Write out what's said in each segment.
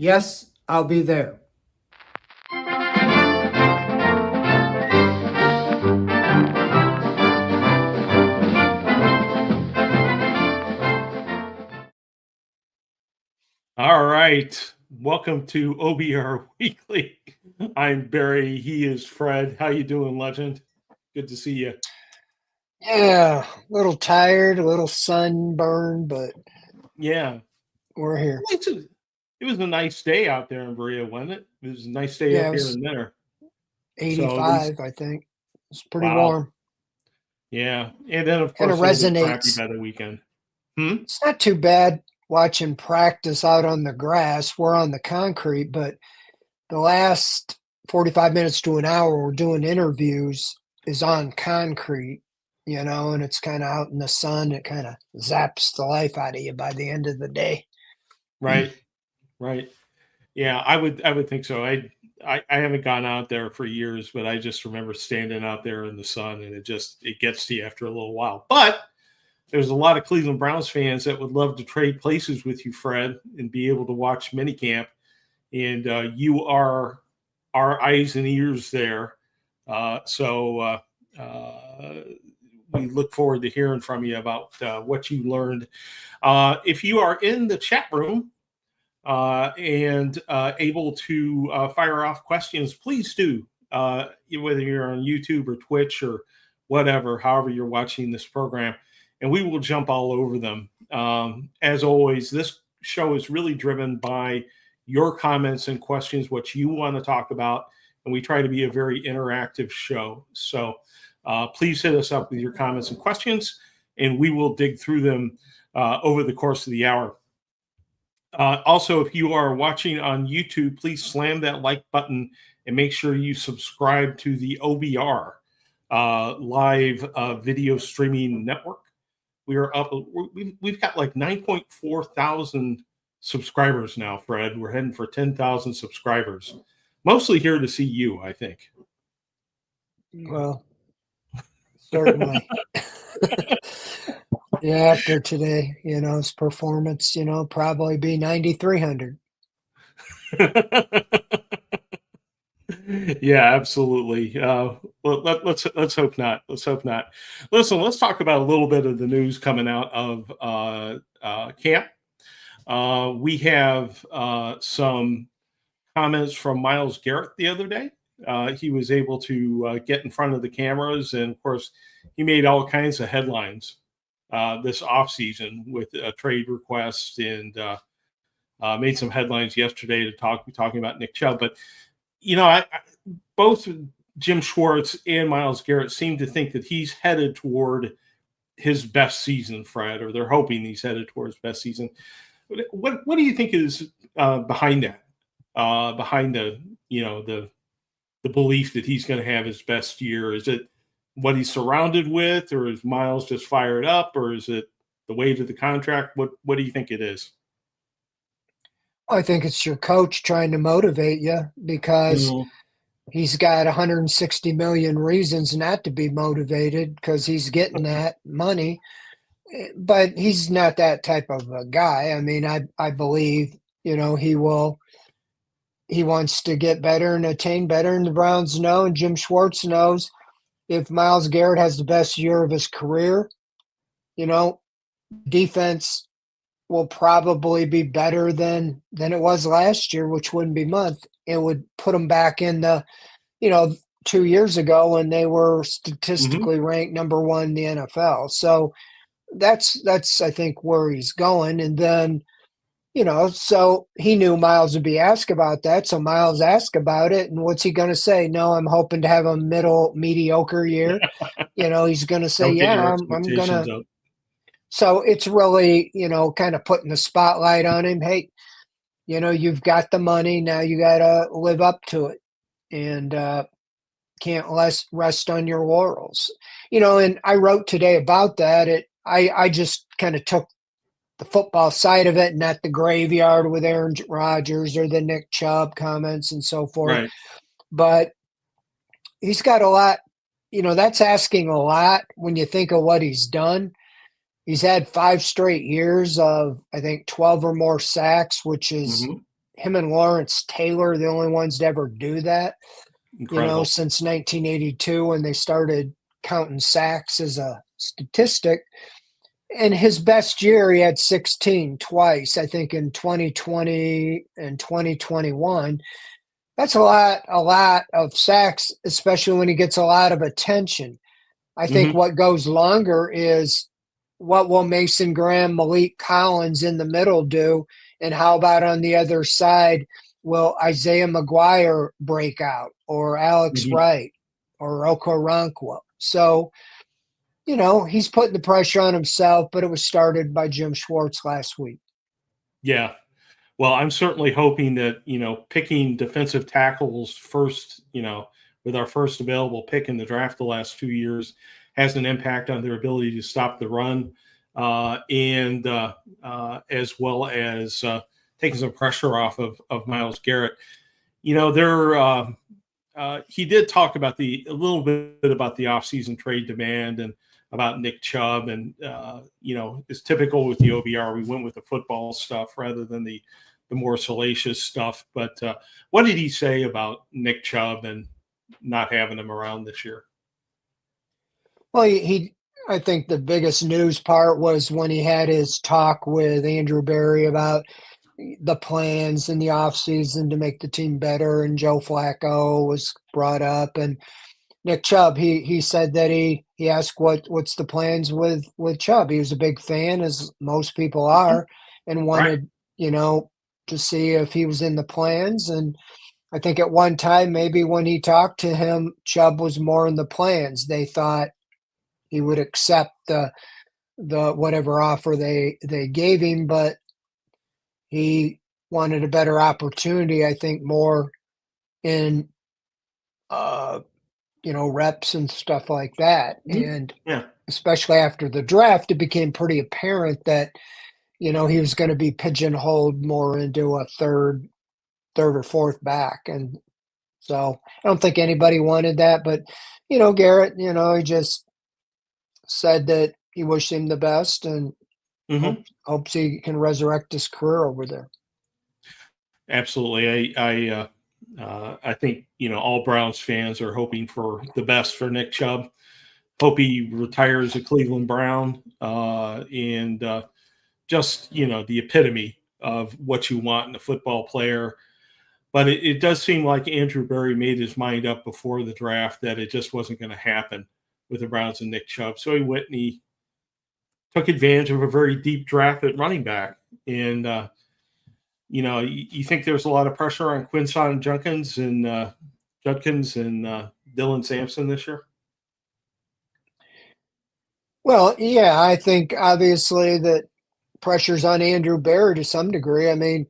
Yes, I'll be there. All right. Welcome to OBR Weekly. I'm Barry. He is Fred. How you doing, legend? Good to see you. Yeah, a little tired, a little sunburned, but Yeah. we're here. It was a nice day out there in Berea, wasn't it? It was a nice day Yeah, up it here was in there. So at least, 85, I think. It's pretty wow. warm. Yeah. And then, of Kind of course, a little bit crappy resonates. by the weekend. It's not too bad watching practice out on the grass. We're on the concrete, but the last 45 minutes to an hour we're doing interviews is on concrete, and it's kind of out in the sun. It kind of zaps the life out of you by the end of the day. Right. Right. Yeah, I would think so. I haven't gone out there for years, but I just remember standing out there in the sun, and it gets to you after a little while. But there's a lot of Cleveland Browns fans that would love to trade places with you, Fred, and be able to watch minicamp. And you are our eyes and ears there. So we look forward to hearing from you about what you learned. If you are in the chat room and able to fire off questions, please do. Whether you're on YouTube or Twitch or whatever, however you're watching this program, and we will jump all over them. As always, this show is really driven by your comments and questions, what you want to talk about, and we try to be a very interactive show. So please hit us up with your comments and questions, and we will dig through them over the course of the hour. Also, if you are watching on YouTube, please slam that like button and make sure you subscribe to the OBR live video streaming network. We are up. We've got like 9.4 thousand subscribers now, Fred. We're heading for 10,000 subscribers. Mostly here to see you, I think. Well, certainly. Yeah, after today, his performance, probably be 9,300. Yeah, absolutely. Well, let's hope not. Let's hope not. Listen, let's talk about a little bit of the news coming out of camp. We have some comments from Myles Garrett the other day. He was able to get in front of the cameras, and of course, he made all kinds of headlines this offseason with trade requests, and made some headlines yesterday talking about Nick Chubb. But both Jim Schwartz and Myles Garrett seem to think that he's headed toward his best season, Fred, or they're hoping he's headed towards best season. What do you think is behind that? Behind the belief that he's going to have his best year? Is it what he's surrounded with, or is Myles just fired up, or is it the weight of the contract? What do you think it is? I think it's your coach trying to motivate you because he's got 160 million reasons not to be motivated because he's getting that money. But he's not that type of a guy. I mean, I believe, he wants to get better and attain better, and the Browns know, and Jim Schwartz knows if Myles Garrett has the best year of his career, defense will probably be better than it was last year, which wouldn't be much. It would put them back in the, 2 years ago when they were statistically ranked number one in the NFL. So that's I think where he's going. And then, so he knew Myles would be asked about that. So Myles asked about it. And what's he going to say? No, I'm hoping to have a mediocre year. He's going to say, yeah, I'm going to. So it's really, kind of putting the spotlight on him. Hey, you've got the money. Now you got to live up to it and can't rest on your laurels. And I wrote today about that. I just kind of took the football side of it, not the graveyard with Aaron Rodgers or the Nick Chubb comments and so forth. Right. But he's got a lot, that's asking a lot when you think of what he's done. He's had 5 straight years of, I think, 12 or more sacks, which is him and Lawrence Taylor, the only ones to ever do that, Incredible. since 1982 when they started counting sacks as a statistic. In his best year, he had 16 twice, I think in 2020 and 2021. That's a lot of sacks, especially when he gets a lot of attention. I think Hmm. what goes longer is what will Mason Graham, Malik Collins in the middle do? And how about on the other side, will Isaiah McGuire break out or Alex Hmm. Wright or Okoronkwo? So, he's putting the pressure on himself, but it was started by Jim Schwartz last week. Yeah. Well, I'm certainly hoping that, picking defensive tackles first, with our first available pick in the draft the last 2 years has an impact on their ability to stop the run, and as well as taking some pressure off of Myles Garrett. He did talk about a little bit about the offseason trade demand and about Nick Chubb. And, it's typical with the OBR. We went with the football stuff rather than the more salacious stuff. But what did he say about Nick Chubb and not having him around this year? Well, I think the biggest news part was when he had his talk with Andrew Berry about the plans in the offseason to make the team better, and Joe Flacco was brought up, and Nick Chubb. He said that he asked what's the plans with Chubb. He was a big fan, as most people Mhm. are, and Right. wanted to see if he was in the plans. And I think at one time, maybe when he talked to him, Chubb was more in the plans. They thought he would accept the whatever offer they gave him, but he wanted a better opportunity, I think, more in uh, reps and stuff like that. Mhm. And Yeah. especially after the draft, it became pretty apparent that, he was going to be pigeonholed more into a third or fourth back. And so I don't think anybody wanted that, but Garrett, he just said that he wished him the best and Hmm. hopes he can resurrect his career over there. Absolutely. I think, all Browns fans are hoping for the best for Nick Chubb. Hope he retires a Cleveland Brown, and just the epitome of what you want in a football player. But it does seem like Andrew Berry made his mind up before the draft that it just wasn't going to happen with the Browns and Nick Chubb. So he went and he took advantage of a very deep draft at running back. And you think there's a lot of pressure on Quinson Judkins and Dylan Sampson this year? Well, yeah, I think obviously that pressure's on Andrew Berry to some degree. I mean,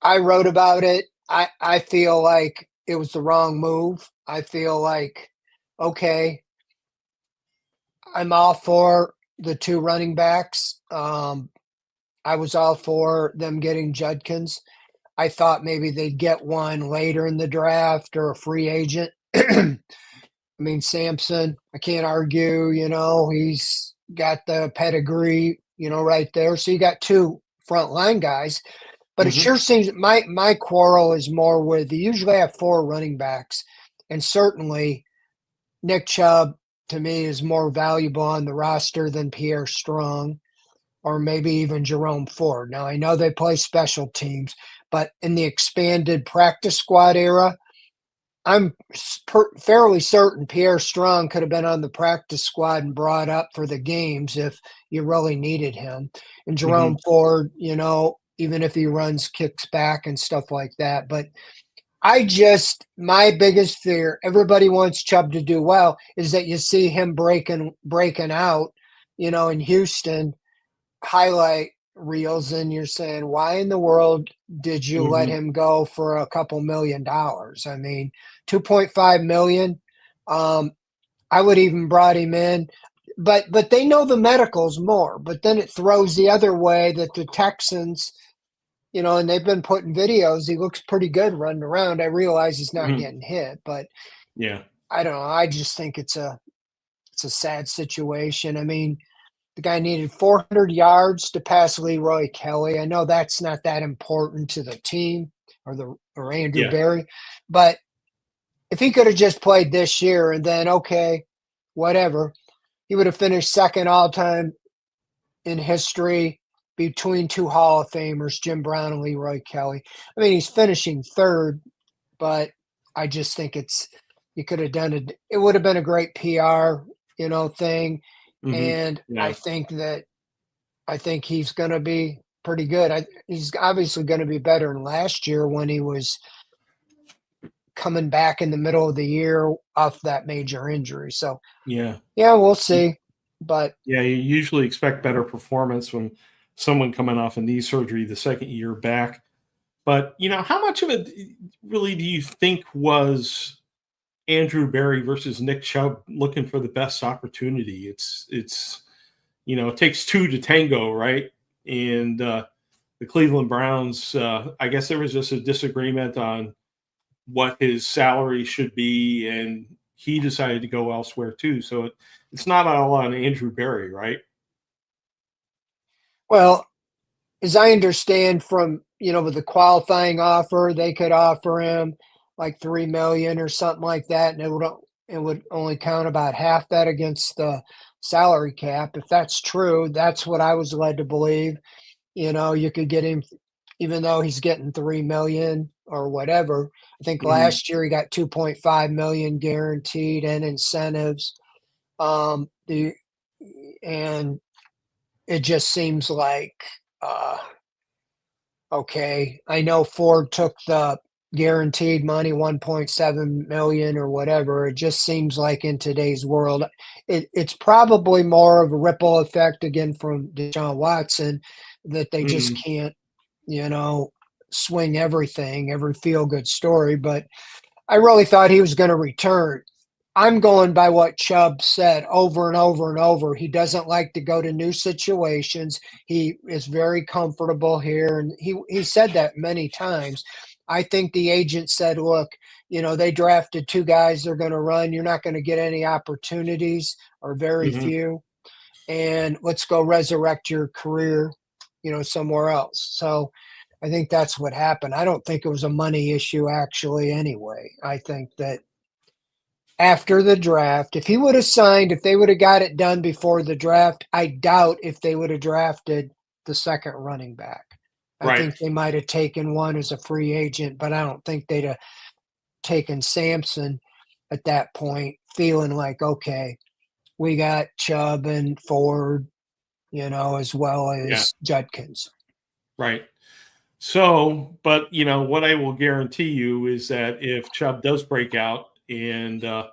I wrote about it. I feel like it was the wrong move. I feel like, okay, I'm all for the two running backs. I was all for them getting Judkins. I thought maybe they'd get one later in the draft or a free agent. I mean, Sampson, I can't argue, he's got the pedigree, right there. So you got two front line guys. But it Hmm. sure seems my quarrel is more with you usually have four running backs, and certainly Nick Chubb to me is more valuable on the roster than Pierre Strong or maybe even Jerome Ford. Now I know they play special teams, but in the expanded practice squad era, I'm fairly certain Pierre Strong could have been on the practice squad and brought up for the games if you really needed him. And Hmm. Jerome Ford, even if he runs kicks back and stuff like that. But my biggest fear, everybody wants Chubb to do well, is that you see him breaking out, in Houston highlight reels, and you're saying, why in the world did you let Hmm. him go for a couple $1 million? I mean, 2.5 million. Um, I would even brought him in, but they know the medicals more. But then it throws the other way that the Texans, and they've been putting videos. He looks pretty good running around. I realize he's not Hmm. getting hit, but Yeah. I don't know. I just think it's a sad situation. I mean, the guy needed 400 yards to pass Leroy Kelly. I know that's not that important to the team or Andrew Yeah. Berry, but if he could have just played this year and then, okay, whatever, he would have finished second all time in history between two Hall of Famers, Jim Brown and Leroy Kelly. I mean, he's finishing third, but I just think you could have done it. It would have been a great PR, thing. And Yeah. I think he's going to be pretty good. He's obviously going to be better than last year when he was coming back in the middle of the year off that major injury. So, Yeah. yeah, we'll see. But yeah, you usually expect better performance from someone coming off a knee surgery the second year back. But, how much of it really do you think was Andrew Berry versus Nick Chubb looking for the best opportunity? It takes two to tango, right? And the Cleveland Browns, I guess there was just a disagreement on what his salary should be, and he decided to go elsewhere too. So it's not all on Andrew Berry, right? well, as I understand from, with the qualifying offer, they could offer him like 3 million or something like that, and it would only count about half that against the salary cap. If that's true, that's what I was led to believe. You could get him, even though he's getting 3 million or whatever. I think Mhm. last year he got 2.5 million guaranteed and incentives. The and it just seems like uh okay, I know Ford took the guaranteed money, 1.7 million or whatever. It just seems like in today's world, it's probably more of a ripple effect again from Deshaun Watson that they just Mhm. can't, you know, swing everything, every feel good story. But I really thought he was going to return. I'm going by what Chubb said over and over and over. He doesn't like to go to new situations. He is very comfortable here. And he said that many times. I think the agent said, look, they drafted two guys they're going to run. You're not going to get any opportunities or very Mhm. few. And let's go resurrect your career, somewhere else. So I think that's what happened. I don't think it was a money issue actually anyway. I think that after the draft. If if they would have got it done before the draft, I doubt if they would have drafted the second running back. I Right. think they might have taken one as a free agent, but I don't think they'd have taken Sampson at that point, feeling like, okay, we got Chubb and Ford, as well Yeah. as Judkins. Right. So, but what I will guarantee you is that if Chubb does break out and uh,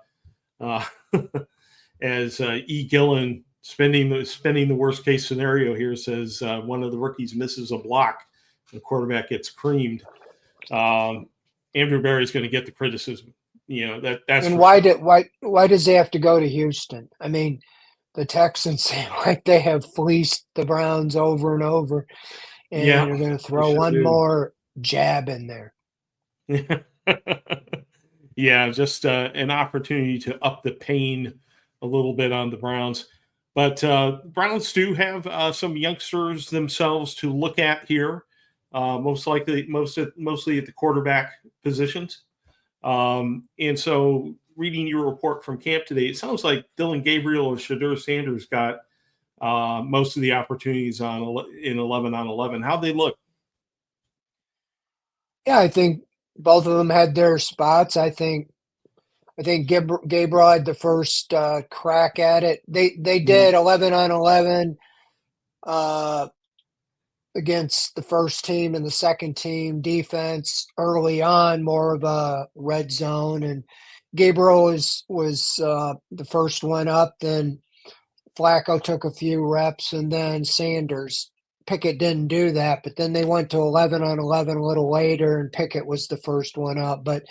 as E. Gillen spending the worst case scenario here says one of the rookies misses a block, the quarterback gets creamed. Um, Andrew Berry's going to get the criticism. That's And for sure. why does they have to go to Houston? I mean, the Texans seem like they have fleeced the Browns over and over, and Yeah, they're going to they throw sure one do. more jab in there. Yeah, just an opportunity to up the pain a little bit on the Browns. But Browns do have some youngsters themselves to look at here. Most likely, mostly at the quarterback positions. And so, reading your report from camp today, it sounds like Dylan Gabriel or Shadur Sanders got most of the opportunities in 11 on 11. How'd they look? Yeah, I think both of them had their spots. I think Gabriel had the first crack at it. They Mhm. did 11 on 11 uh, against the first team and the second team defense early on, more of a red zone. And Gabriel was the first one up. Then Flacco took a few reps, and then Sanders. Pickett didn't do that, but then they went to 11 on 11 a little later, and Pickett was the first one up. But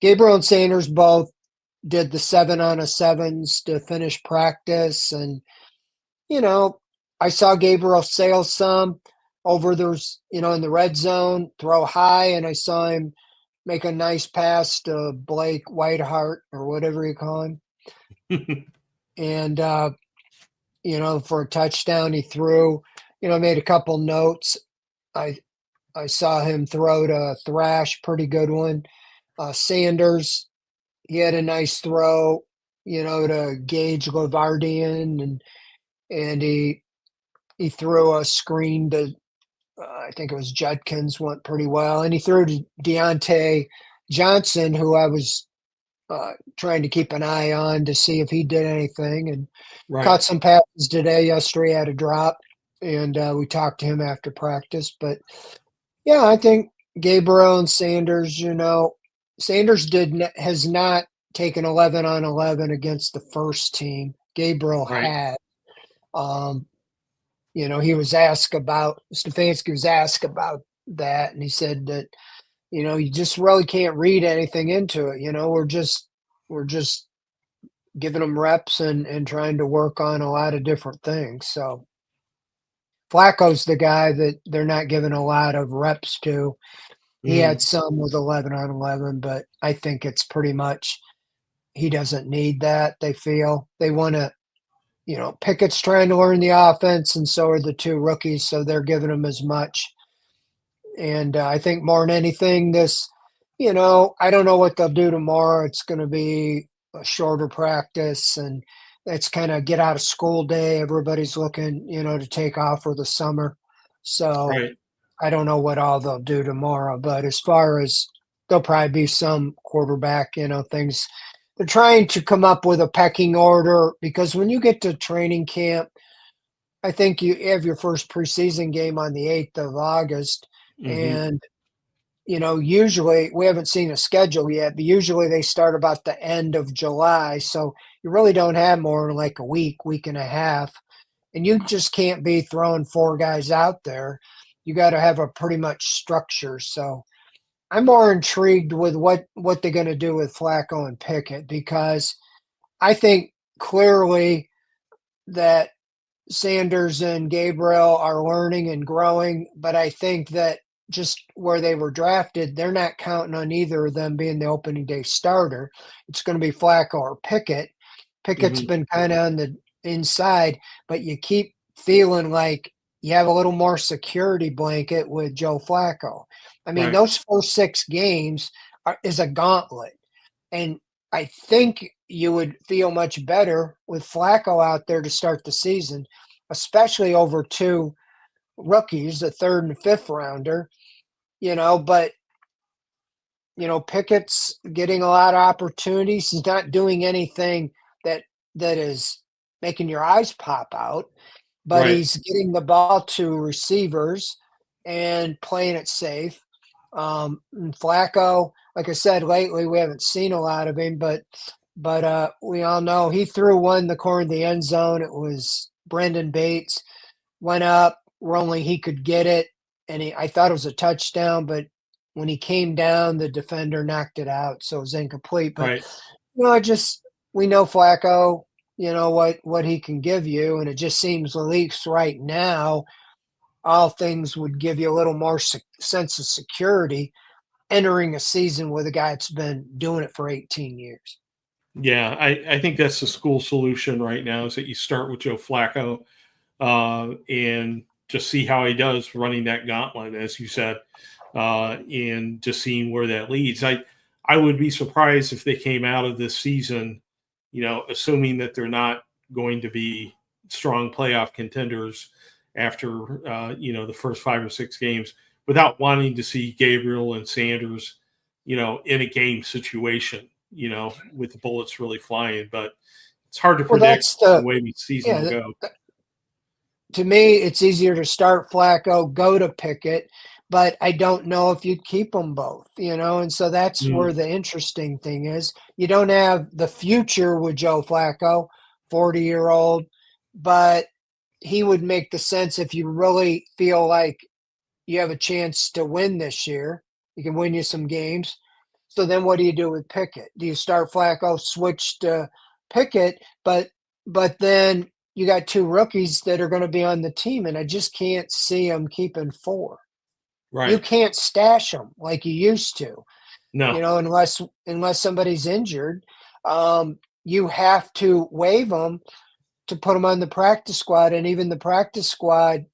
Gabriel and Sanders both did the 7 on 7s to finish practice. And, you know, I saw Gabriel sail some over those, in the red zone, throw high, and I saw him make a nice pass to Blake Whiteheart or whatever you call him. And for a touchdown. He threw, made a couple notes. I I saw him throw to Thrash, pretty good one. Sanders, he had a nice throw, to Gage Lavardian, and he threw a screen to I think it was Judkins, went pretty well, and he threw to Deontay Johnson, who I was trying to keep an eye on to see if he did anything, and Right. caught some passes today. Yesterday, he had a drop, and we talked to him after practice. But yeah, I think Gabriel and Sanders. Sanders has not taken 11 on 11 against the first team. Gabriel Right. had. Um, he was asked about Stefanski was asked about that, and he said that you just really can't read anything into it. We're just giving them reps and trying to work on a lot of different things. So Flacco's the guy that they're not giving a lot of reps to. He had Mm, some with 11 on 11, but I think it's pretty much he doesn't need that. They feel they want to. Pickett's trying to learn the offense, and so are the two rookies. So they're giving him as much. And I think more than anything, I don't know what they'll do tomorrow. It's going to be a shorter practice, and it's kind of get out of school day. Everybody's looking, to take off for the summer. So right. I don't know what all they'll do tomorrow. But as far as there'll probably be some quarterback, things. They're trying to come up with a pecking order because when you get to training camp, I think you have your first preseason game on the 8th of August. Hmm. And usually we haven't seen a schedule yet, but usually they start about the end of July. So you really don't have more than like a week and a half. And you just can't be throwing four guys out there. You got to have a pretty much structure. So I'm more intrigued with what they're going to do with Flacco and Pickett because I think clearly that Sanders and Gabriel are learning and growing, but I think that just where they were drafted, they're not counting on either of them being the opening day starter. It's going to be Flacco or Pickett. Pickett's Hmm. been kind of on the inside, but you keep feeling like you have a little more security blanket with Joe Flacco. I mean, Right. those first 6 games is a gauntlet. And I think you would feel much better with Flacco out there to start the season, especially over two rookies, the third and fifth rounder, but Pickett's getting a lot of opportunities. He's not doing anything that that is making your eyes pop out, but Right. he's getting the ball to receivers and playing it safe. And Flacco, like I said, lately we haven't seen a lot of him, but we all know he threw one in the corner of the end zone. It was Brendan Bates went up where only he could get it, and I thought it was a touchdown, but when he came down, the defender knocked it out, so it was incomplete. But Right. I just we know Flacco, what he can give you, and it just seems at least right now, all things would give you a little more sense of security entering a season with a guy that's been doing it for 18 years. Yeah. I think that's the school solution right now is that you start with Joe Flacco and just see how he does running that gauntlet, as you said, and just seeing where that leads. I would be surprised if they came out of this season, assuming that they're not going to be strong playoff contenders after the first 5 or 6 games, without wanting to see Gabriel and Sanders, in a game situation, with the bullets really flying. But it's hard to Well, predict that's the the way the season will yeah. go. To me, it's easier to start Flacco, go to Pickett, but I don't know if you'd keep them both, and so that's Mm, where the interesting thing is. You don't have the future with Joe Flacco, 40-year-old, but he would make the sense if you really feel like you have a chance to win this year. He can win you some games. So then what do you do with Pickett? Do you start Flacco, switch to Pickett, but then you got two rookies that are going to be on the team, and I just can't see them keeping four. You right. can't stash them like you used to, No. unless somebody's injured. You have to waive them to put them on the practice squad, and even the practice squad,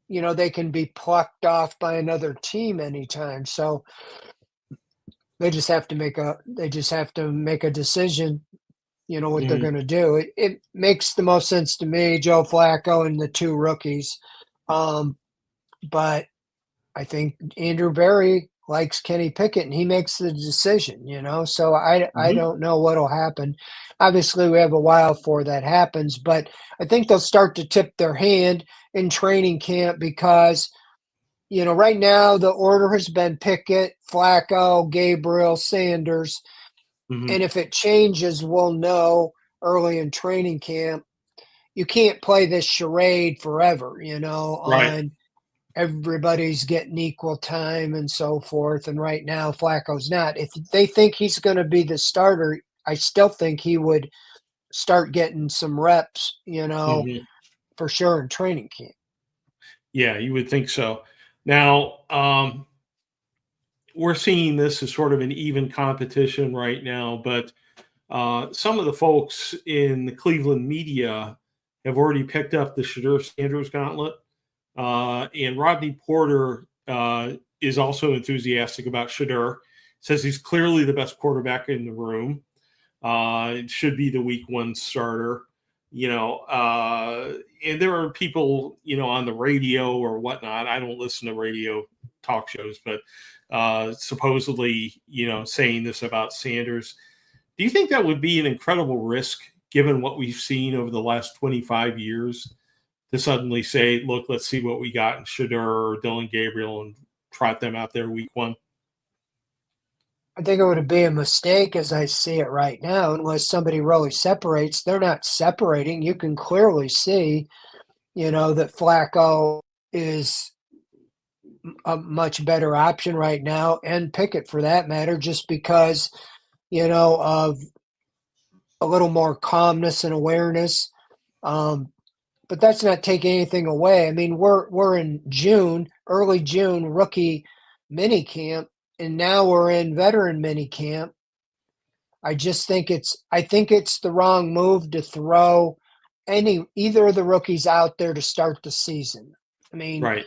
they can be plucked off by another team anytime. So they just have to make a decision, what they're Mhm. going to do. It makes the most sense to me, Joe Flacco and the two rookies. But I think Andrew Berry likes Kenny Pickett, and he makes the decision, So I Mhm. don't know what'll happen. Obviously, we have a while before that happens, but I think they'll start to tip their hand in training camp because, right now the order has been Pickett, Flacco, Gabriel, Sanders, Mhm. and if it changes, we'll know early in training camp. You can't play this charade forever, Right. on everybody's getting equal time and so forth. And right now, Flacco's not. If they think he's going to be the starter, I still think he would start getting some reps, Mhm. for sure in training camp. Yeah, you would think so. Now, we're seeing this as sort of an even competition right now, but some of the folks in the Cleveland media have already picked up the Shadur Sanders gauntlet. And Rodney Porter is also enthusiastic about Shadur, says he's clearly the best quarterback in the room. It should be the week one starter, and there are people, on the radio or whatnot. I don't listen to radio talk shows, but supposedly, saying this about Sanders. Do you think that would be an incredible risk given what we've seen over the last 25 years to suddenly say, look, let's see what we got in Shadur or Dylan Gabriel and trot them out there week one? I think it would be a mistake as I see it right now, unless somebody really separates. They're not separating. You can clearly see, that Flacco is a much better option right now, and Pickett for that matter, just because, of a little more calmness and awareness. Um, but that's not taking anything away. I mean, we're in June, early June, rookie mini camp, and now we're in veteran mini camp. I think it's the wrong move to throw either of the rookies out there to start the season. I mean, Right.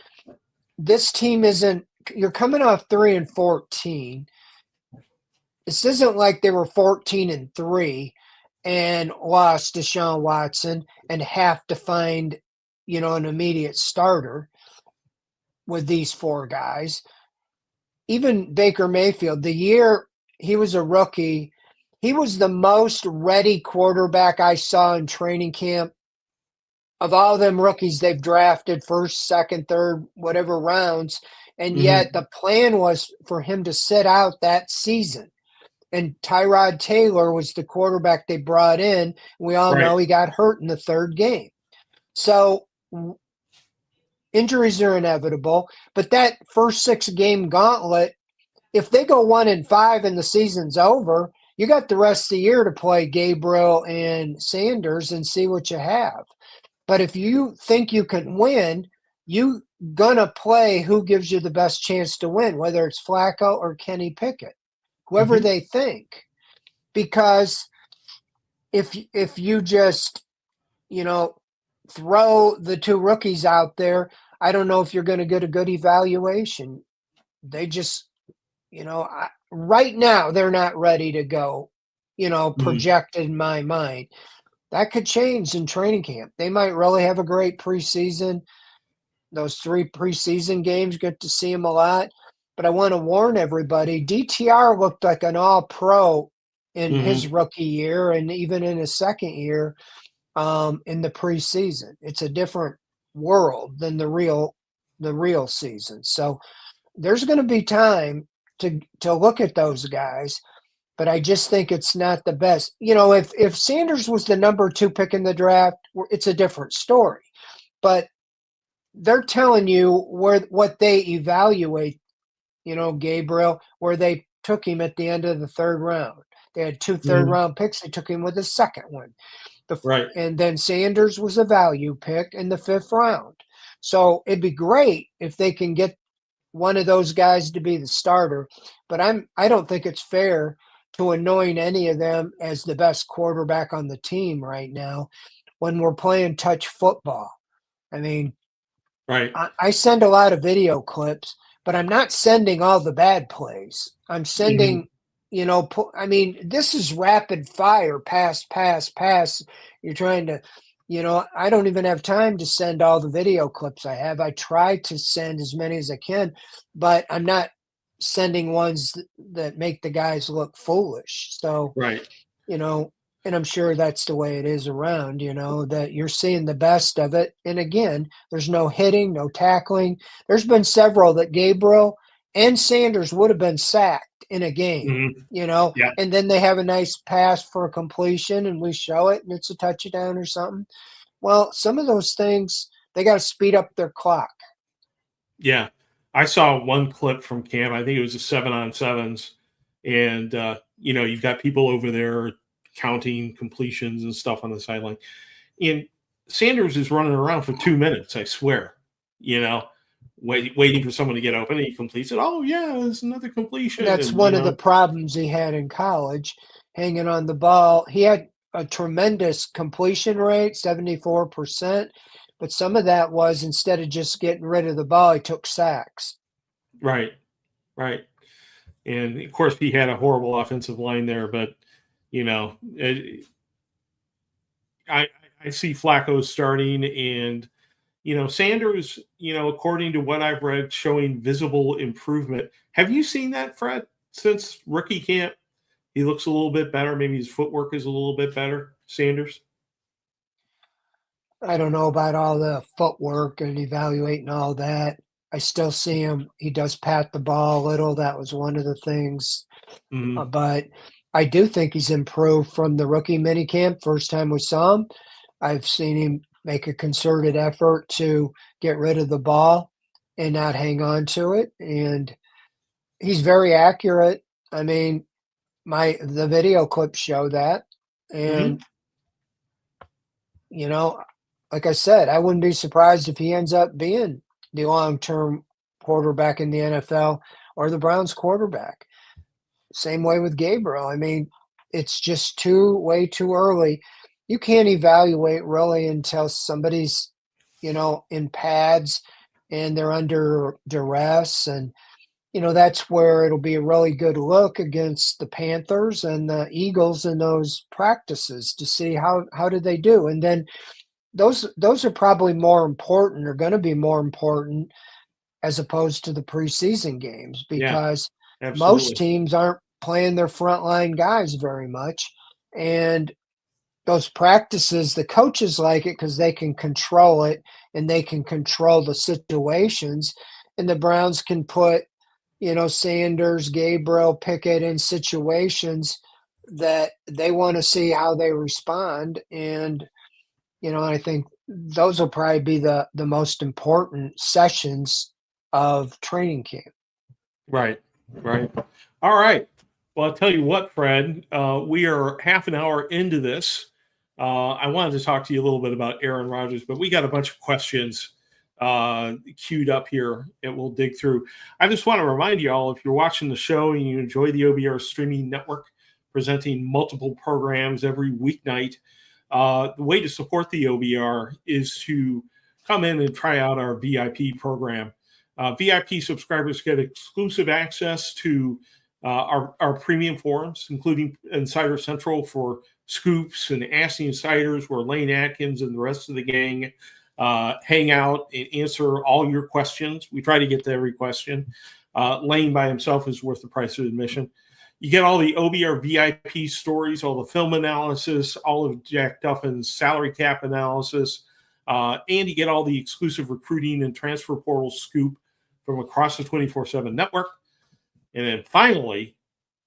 this team isn't you're coming off 3-14. This isn't like they were 14-3 and lost Deshaun Watson and have to find, an immediate starter with these four guys. Even Baker Mayfield, the year he was a rookie, he was the most ready quarterback I saw in training camp of all them rookies they've drafted first, second, third, whatever rounds. And yet Mm-hmm. the plan was for him to sit out that season. And Tyrod Taylor was the quarterback they brought in. We all Right. know he got hurt in the third game. So injuries are inevitable. But that first 6-game gauntlet, if they go 1-5 and the season's over, you got the rest of the year to play Gabriel and Sanders and see what you have. But if you think you can win, you gonna play who gives you the best chance to win, whether it's Flacco or Kenny Pickett, whoever Mm-hmm. they think. Because if you just, you know, throw the two rookies out there, I don't know if you're going to get a good evaluation. They just, right now they're not ready to go, Mm-hmm. projected in my mind. That could change in training camp. They might really have a great preseason. Those 3 preseason games, get to see them a lot. But I want to warn everybody, DTR looked like an all-pro in his Mm-hmm. rookie year and even in his second year in the preseason. It's a different world than the real season. So there's going to be time to look at those guys, but I just think it's not the best. If Sanders was the number 2 pick in the draft, it's a different story. But they're telling you what they evaluate, Gabriel, where they took him at the end of the third round. They had 2 third Mm-hmm. round picks. They took him with the second one. Right. And then Sanders was a value pick in the 5th round. So it'd be great if they can get one of those guys to be the starter. But I don't think it's fair to anoint any of them as the best quarterback on the team right now when we're playing touch football. I mean, Right. I send a lot of video clips, but I'm not sending all the bad plays. I'm Mhm. sending, I mean, this is rapid fire, pass, pass, pass. You're trying to, I don't even have time to send all the video clips I have. I try to send as many as I can, but I'm not sending ones that make the guys look foolish. So, Right. you know, and I'm sure that's the way it is around, that you're seeing the best of it. And again, there's no hitting, no tackling. There's been several that Gabriel and Sanders would have been sacked in a game, Mhm. Yeah. and then they have a nice pass for a completion and we show it and it's a touchdown or something. Well, some of those things, they got to speed up their clock. Yeah. I saw one clip from camp. I think it was a 7-on-7s. And, you've got people over there counting completions and stuff on the sideline. And Sanders is running around for 2 minutes, I swear, waiting for someone to get open. And he completes it. Oh, yeah, there's another completion. That's And, one of the problems he had in college, hanging on the ball. He had a tremendous completion rate, 74%, but some of that was instead of just getting rid of the ball, he took sacks. right, right. And of course, he had a horrible offensive line there, but, I, I see Flacco starting and, Sanders, according to what I've read, showing visible improvement. Have you seen that, Fred, since rookie camp? He looks a little bit better. Maybe his footwork is a little bit better, Sanders. I don't know about all the footwork and evaluating all that. I still see him. He does pat the ball a little. That was one of the things. Mhm. But I do think he's improved from the rookie minicamp. First time we saw him, I've seen him make a concerted effort to get rid of the ball and not hang on to it. And he's very accurate. I mean, the video clips show that. Mhm. And, you know, like I said, I wouldn't be surprised if he ends up being the long-term quarterback in the NFL or the Browns quarterback. Same way with Gabriel. I mean, it's just way too early. You can't evaluate really until somebody's, in pads and they're under duress. And, that's where it'll be a really good look against the Panthers and the Eagles in those practices to see how did they do. And then those are probably more important, or going to be more important as opposed to the preseason games, Yeah, because most absolutely. teams aren't playing their frontline guys very much. And those practices, the coaches like it because they can control it and they can control the situations. And the Browns can put, Sanders, Gabriel, Pickett in situations that they want to see how they respond. And, I think those will probably be the most important sessions of training camp. Right, right. All right. Well, I'll tell you what, Fred, we are half an hour into this. I wanted to talk to you a little bit about Aaron Rodgers, but we got a bunch of questions queued up here and we'll dig through. I just want to remind you all, if you're watching the show and you enjoy the OBR streaming network, presenting multiple programs every weeknight, the way to support the OBR is to come in and try out our VIP program. VIP subscribers get exclusive access to our premium forums, including Insider Central for scoops and Ask the Insiders, where Lane Atkins and the rest of the gang hang out and answer all your questions. We try to get to every question. Lane by himself is worth the price of admission. You get all the OBR VIP stories, all the film analysis, all of Jack Duffin's salary cap analysis, and you get all the exclusive recruiting and transfer portal scoop from across the 24/7 network. And then finally,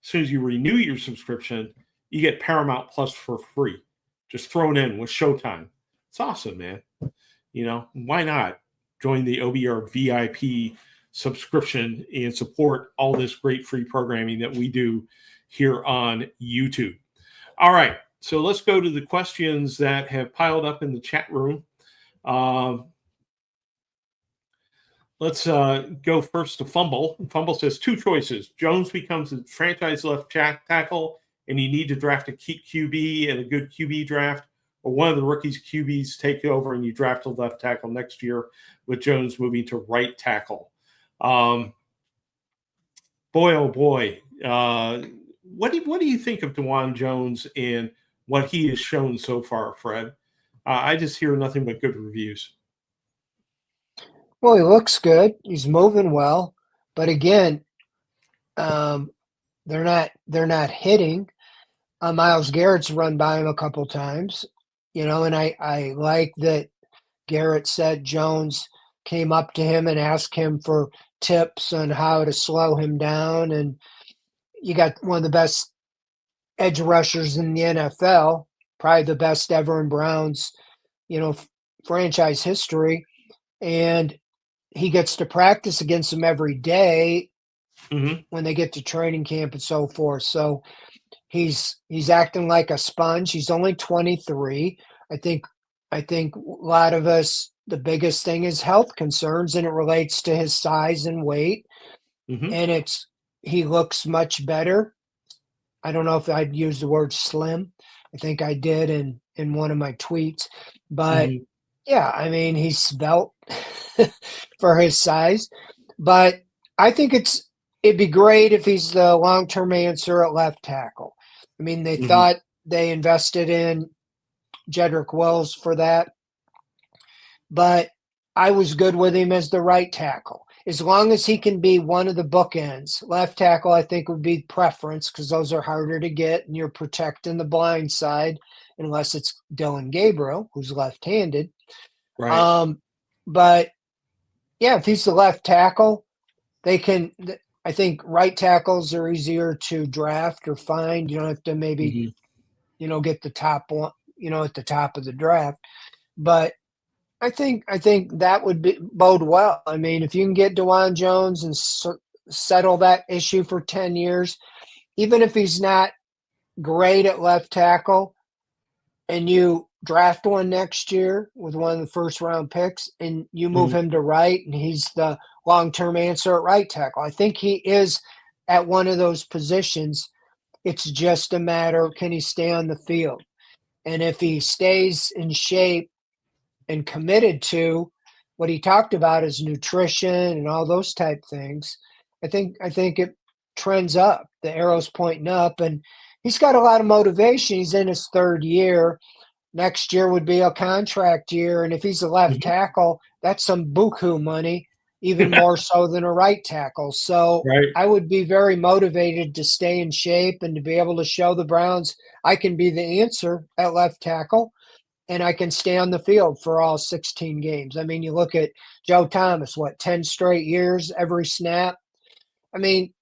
as soon as you renew your subscription, you get Paramount Plus for free, just thrown in with Showtime. It's awesome, man. Why not join the OBR VIP subscription and support all this great free programming that we do here on YouTube? All right, so let's go to the questions that have piled up in the chat room. Let's go first to Fumble. Fumble says 2 choices. Jones becomes a franchise left tackle, and you need to draft a QB and a good QB draft, or one of the rookies QBs take over and you draft a left tackle next year with Jones moving to right tackle. Boy, oh boy. What do you think of DeJuan Jones and what he has shown so far, Fred? I just hear nothing but good reviews. Well, he looks good. He's moving well, but again, they're not hitting. Myles Garrett's run by him a couple times, and I like that Garrett said Jones came up to him and asked him for tips on how to slow him down. And you got one of the best edge rushers in the NFL, probably the best ever in Browns, franchise history. And he gets to practice against him every day when they get to training camp and so forth. So he's acting like a sponge. He's only 23. I think a lot of us, the biggest thing is health concerns, and it relates to his size and weight. And he looks much better. I don't know if I'd use the word slim. I think I did in one of my tweets. But yeah, I mean, he's svelte for his size. But I think it'd be great if he's the long-term answer at left tackle. I mean, they thought they invested in Jedrick Wills for that. But I was good with him as the right tackle. As long as he can be one of the bookends. Left tackle, I think, would be preference because those are harder to get, and you're protecting the blind side unless it's Dylan Gabriel, who's left-handed. Right. But, yeah, if he's the left tackle, they can – I think right tackles are easier to draft or find. You don't have to maybe, get the top one, at the top of the draft. But I think that would bode well. I mean, if you can get DeJuan Jones and settle that issue for 10 years, even if he's not great at left tackle, and you draft one next year with one of the first-round picks, and you move him to right, and he's the long-term answer at right tackle. I think he is at one of those positions. It's just a matter of can he stay on the field. And if he stays in shape and committed to what he talked about is nutrition and all those type things, I think it trends up. The arrow's pointing up, and he's got a lot of motivation. He's in his third year. Next year would be a contract year, and if he's a left tackle, that's some buku money, even more so than a right tackle. So I would be very motivated to stay in shape and to be able to show the Browns I can be the answer at left tackle. And I can stay on the field for all 16 games. I mean, you look at Joe Thomas, 10 straight years, every snap. I mean,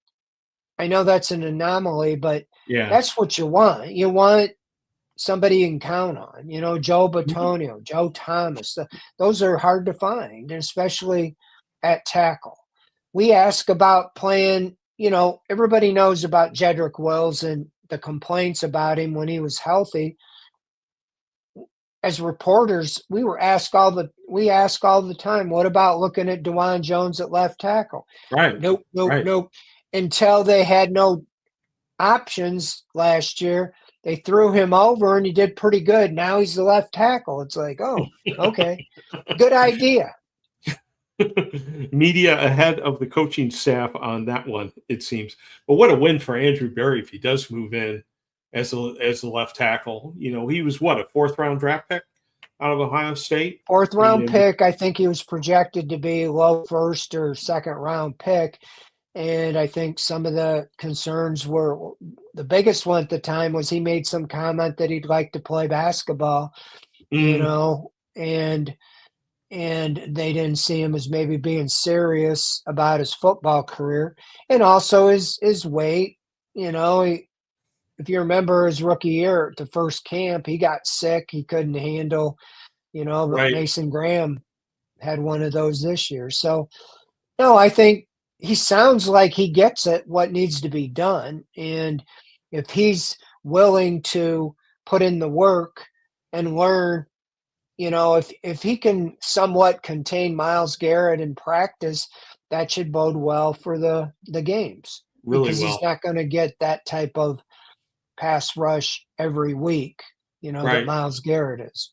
I know that's an anomaly, but that's what you want. You want somebody you can count on. Joe Bitonio, Joe Thomas. Those are hard to find, and especially at tackle. We ask about playing, everybody knows about Jedrick Wills and the complaints about him when he was healthy. As reporters, we ask all the time, what about looking at DeJuan Jones at left tackle? Nope. Until they had no options last year, they threw him over and he did pretty good. Now he's the left tackle. It's like, oh, okay, good idea. Media ahead of the coaching staff on that one, it seems. But what a win for Andrew Berry if he does move in as a left tackle. He was a fourth-round draft pick out of Ohio State? Fourth-round pick. I think he was projected to be low first or second-round pick. And I think some of the concerns were the biggest one at the time was he made some comment that he'd like to play basketball, and they didn't see him as maybe being serious about his football career. And also his weight, if you remember his rookie year at the first camp, he got sick. He couldn't handle, but Mason Graham had one of those this year. So, no, I think he sounds like he gets it, what needs to be done. And if he's willing to put in the work and learn, if he can somewhat contain Myles Garrett in practice, that should bode well for the games. Really because he's not going to get that type of pass rush every week. that Right. Myles Garrett is.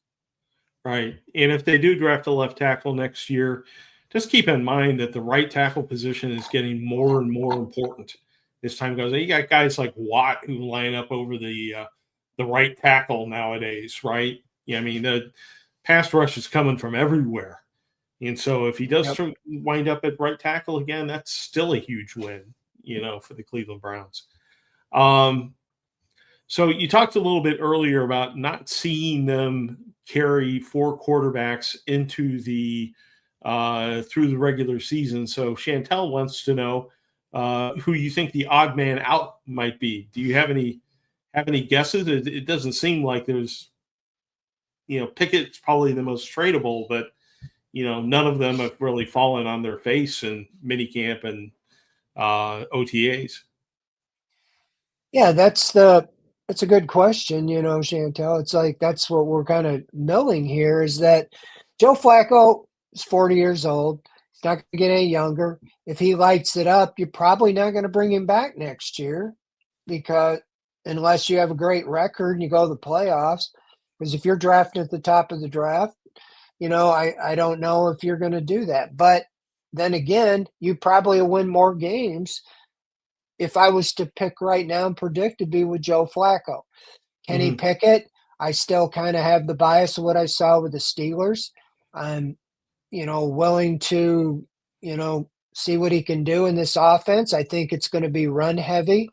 Right. And if they do draft a left tackle next year, just keep in mind that the right tackle position is getting more and more important as time goes on. You got guys like Watt who line up over the right tackle nowadays, right? Yeah, I mean, the pass rush is coming from everywhere. And so if he does Yep. wind up at right tackle again, that's still a huge win, for the Cleveland Browns. So you talked a little bit earlier about not seeing them carry four quarterbacks into the through the regular season. So Chantel wants to know who you think the odd man out might be. Do you have any guesses? It doesn't seem like there's, Pickett's probably the most tradable, but none of them have really fallen on their face in minicamp and OTAs. Yeah, that's a good question, Chantel. It's like that's what we're kind of milling here is that Joe Flacco is 40 years old. He's not going to get any younger. If he lights it up, you're probably not going to bring him back next year because unless you have a great record and you go to the playoffs. Because if you're drafting at the top of the draft, I don't know if you're going to do that. But then again, you probably will win more games if I was to pick right now and predict, to be with Joe Flacco. Kenny Mm-hmm. Pickett, I still kind of have the bias of what I saw with the Steelers. I'm, willing to, see what he can do in this offense. I think it's going to be run heavy.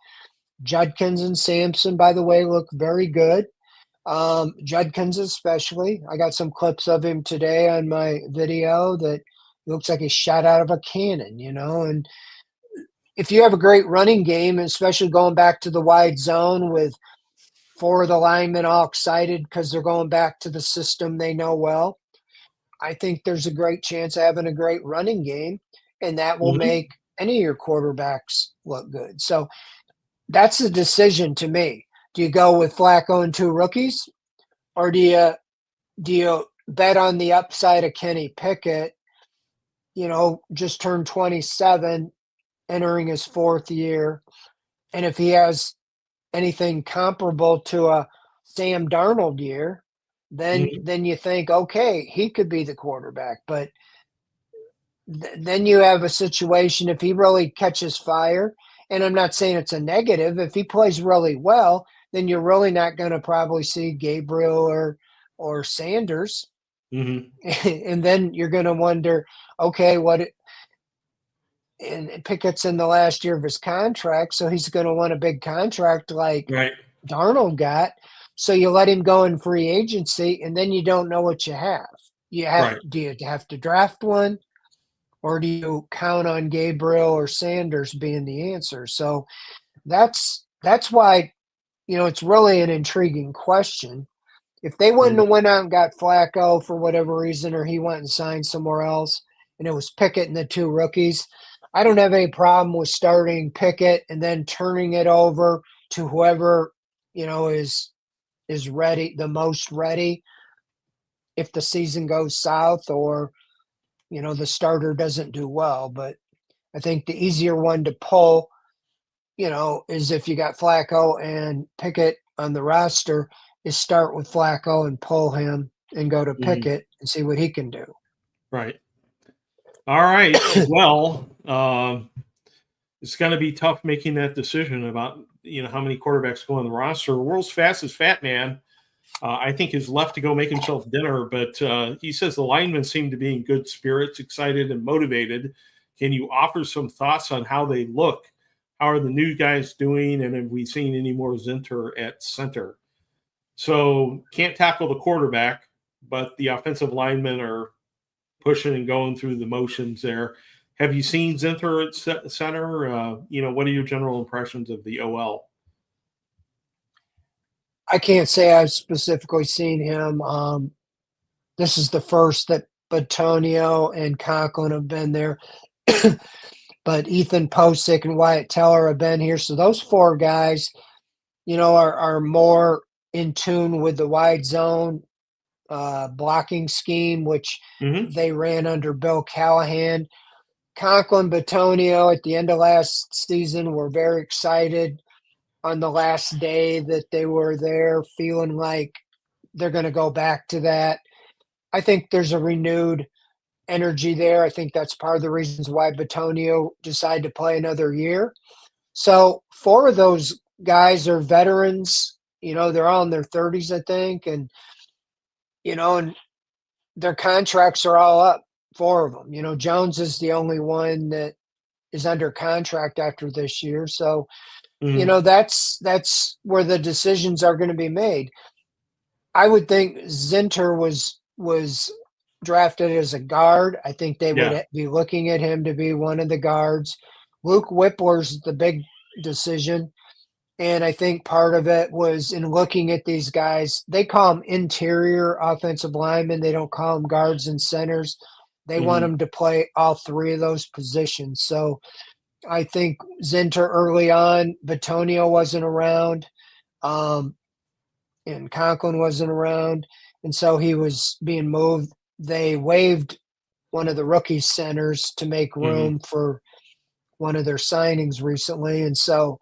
Judkins and Sampson, by the way, look very good. Judkins especially. I got some clips of him today on my video that looks like he's shot out of a cannon, and if you have a great running game, especially going back to the wide zone with four of the linemen all excited because they're going back to the system they know well, I think there's a great chance of having a great running game, and that will Mm-hmm. make any of your quarterbacks look good. So that's the decision to me. Do you go with Flacco and two rookies, or do you bet on the upside of Kenny Pickett? Just turned 27, entering his fourth year, and if he has anything comparable to a Sam Darnold year, then Mm-hmm. then you think, okay, he could be the quarterback. But then you have a situation if he really catches fire, and I'm not saying it's a negative. If he plays really well, then you're really not going to probably see Gabriel or Sanders, Mm-hmm. and then you're going to wonder, okay, and Pickett's in the last year of his contract, so he's going to want a big contract like Right. Darnold got. So you let him go in free agency, and then you don't know what you have. Right. Do you have to draft one, or do you count on Gabriel or Sanders being the answer? So that's why it's really an intriguing question. If they wouldn't Mm-hmm. have went out and got Flacco for whatever reason, or he went and signed somewhere else, and it was Pickett and the two rookies, I don't have any problem with starting Pickett and then turning it over to whoever is ready, the most ready, if the season goes south or the starter doesn't do well. But I think the easier one to pull, is if you got Flacco and Pickett on the roster, is start with Flacco and pull him and go to Mm-hmm. Pickett and see what he can do. Right. All right. Well, it's going to be tough making that decision about how many quarterbacks go on the roster. World's fastest fat man, I think, is left to go make himself dinner. But he says the linemen seem to be in good spirits, excited, and motivated. Can you offer some thoughts on how they look? How are the new guys doing? And have we seen any more Zinter at center? So can't tackle the quarterback, but the offensive linemen are pushing and going through the motions there. Have you seen Zinter at center? What are your general impressions of the OL? I can't say I've specifically seen him. This is the first that Batonio and Conklin have been there. But Ethan Posick and Wyatt Teller have been here. So those four guys, are more in tune with the wide zone blocking scheme, which Mm-hmm. they ran under Bill Callahan. Conklin, Batonio at the end of last season were very excited on the last day that they were there, feeling like they're going to go back to that. I think there's a renewed energy there. I think that's part of the reasons why Batonio decided to play another year. So 4 of those guys are veterans. They're all in their 30s, I think, and and their contracts are all up. 4 of them. Jones is the only one that is under contract after this year. So that's where the decisions are going to be made. I would think Zinter was drafted as a guard. I think they Yeah. would be looking at him to be one of the guards. Luke Whippler's the big decision. And I think part of it was in looking at these guys, they call them interior offensive linemen. They don't call them guards and centers. They want them to play all 3 of those positions. So I think Zinter early on, Batonio wasn't around, and Conklin wasn't around. And so he was being moved. They waived one of the rookie centers to make room for one of their signings recently. And so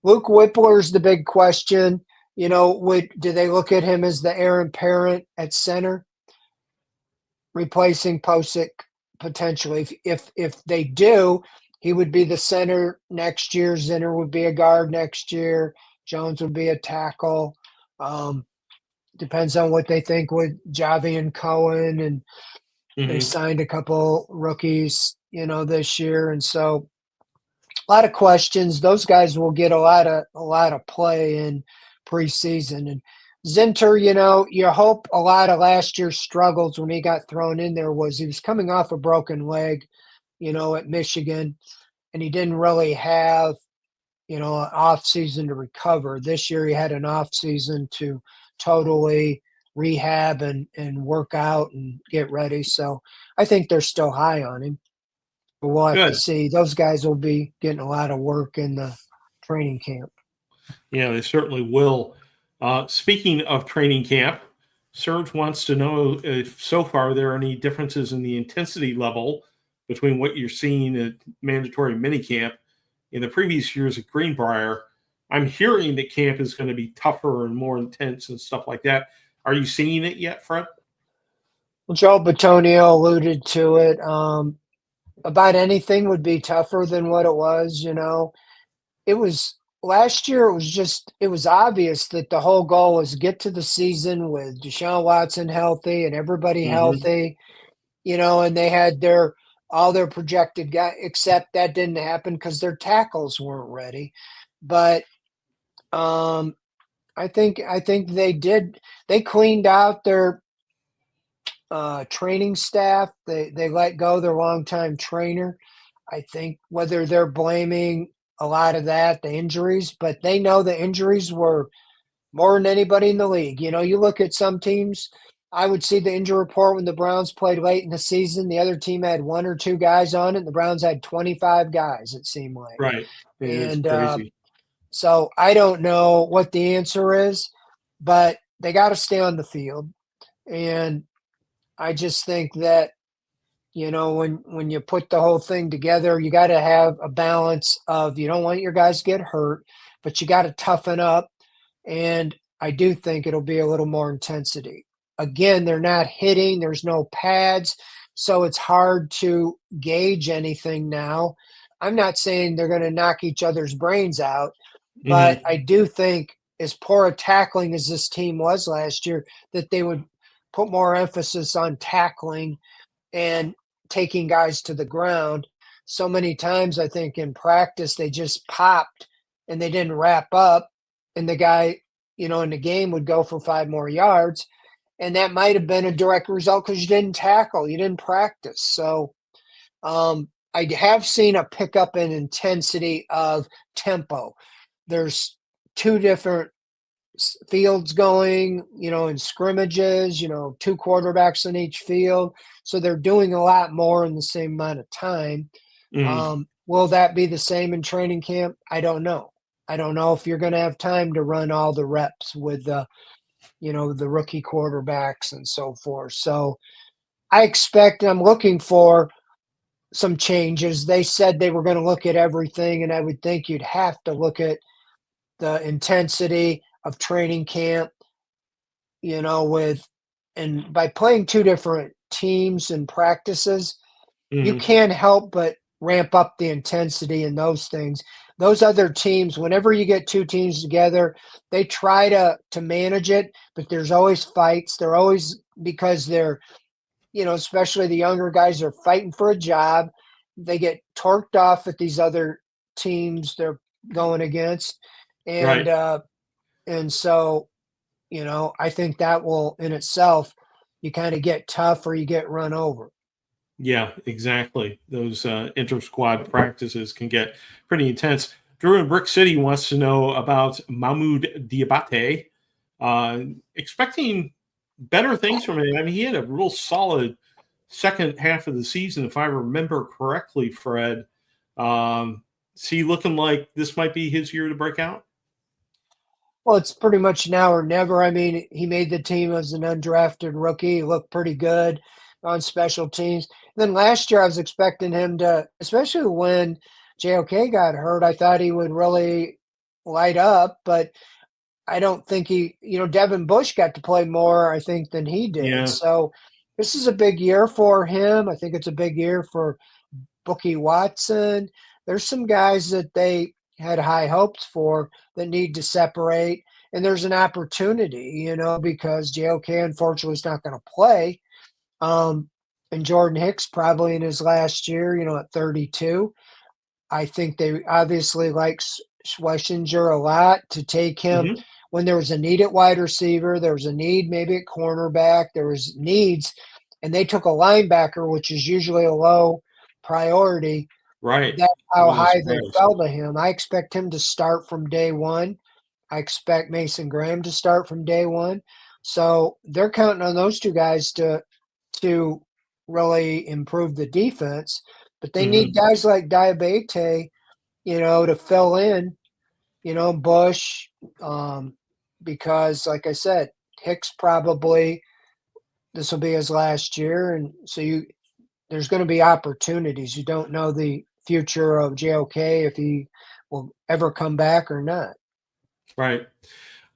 Luke Whippler's the big question. Do they look at him as the heir apparent at center, replacing Posick potentially? If they do, he would be the center next year. Zinter would be a guard next year. Jones would be a tackle. Depends on what they think with Javi and Cohen, and they signed a couple rookies, this year, and so a lot of questions. Those guys will get a lot of play in preseason. And Zinter, you hope a lot of last year's struggles when he got thrown in there was he was coming off a broken leg, at Michigan, and he didn't really have, an off season to recover. This year he had an off season to totally rehab and work out and get ready. So I think they're still high on him. But we'll have to see. Those guys will be getting a lot of work in the training camp. Yeah, they certainly will. Speaking of training camp, Serge wants to know if so far there are any differences in the intensity level between what you're seeing at mandatory minicamp in the previous years at Greenbrier. I'm hearing that camp is going to be tougher and more intense and stuff like that. Are you seeing it yet, Fred? Well, Joe Batonio alluded to it. About anything would be tougher than what it was. It was last year. It was obvious that the whole goal was get to the season with Deshaun Watson healthy and everybody healthy, and they had all their projected guys, except that didn't happen because their tackles weren't ready. But I think they cleaned out their training staff. They let go their longtime trainer. I think whether they're blaming a lot of that, the injuries, but they know the injuries were more than anybody in the league. You look at some teams, I would see the injury report when the Browns played late in the season. The other team had 1 or 2 guys on it. And the Browns had 25 guys, it seemed like. Right. It is And crazy. so I don't know what the answer is, but they got to stay on the field. And I just think that, when you put the whole thing together, you got to have a balance of you don't want your guys to get hurt, but you got to toughen up. And I do think it'll be a little more intensity. Again, they're not hitting. There's no pads. So it's hard to gauge anything now. I'm not saying they're going to knock each other's brains out, but I do think as poor a tackling as this team was last year, that they would put more emphasis on tackling and taking guys to the ground. So many times I think in practice they just popped and they didn't wrap up, and the guy, in the game would go for 5 more yards. And that might have been a direct result because you didn't tackle, you didn't practice. So I have seen a pickup in intensity of tempo. There's 2 different fields going, in scrimmages, 2 quarterbacks in each field. So they're doing a lot more in the same amount of time. Will that be the same in training camp? I don't know. I don't know if you're going to have time to run all the reps with the rookie quarterbacks and so forth. So I'm looking for some changes. They said they were going to look at everything, and I would think you'd have to look at the intensity of training camp, and by playing two different teams and practices, you Hmm. can't help but ramp up the intensity in those things. Those other teams, whenever you get two teams together, they try to manage it, but there's always fights. They're always because they're, especially the younger guys are fighting for a job. They get torqued off at these other teams they're going against. And Right. and so, I think that will in itself you kind of get tough or you get run over. Yeah, exactly. Those inter squad practices can get pretty intense. Drew in Brick City wants to know about Mahmoud Diabate. Expecting better things from him. I mean, he had a real solid second half of the season, if I remember correctly, Fred. Is he looking like this might be his year to break out? Well, it's pretty much now or never. I mean, he made the team as an undrafted rookie. He looked pretty good on special teams. Then last year, I was expecting him to, especially when JOK got hurt, I thought he would really light up, but I don't think Devin Bush got to play more, I think, than he did. Yeah. So this is a big year for him. I think it's a big year for Bookie Watson. There's some guys that they had high hopes for that need to separate. And there's an opportunity, because JOK unfortunately is not going to play. And Jordan Hicks probably in his last year, at 32. I think they obviously like Schlesinger a lot to take him Hmm. when there was a need at wide receiver, there was a need maybe at cornerback, there was needs, and they took a linebacker, which is usually a low priority. Right. That's It how was a high they surprise. fell to him. I expect him to start from day one. I expect Mason Graham to start from day one. So they're counting on those two guys to really improve the defense. But they need Hmm. guys like Diabate, to fill in, Bush, because like I said, Hicks probably this will be his last year, and so there's going to be opportunities. You don't know the future of JOK if he will ever come back or not. Right.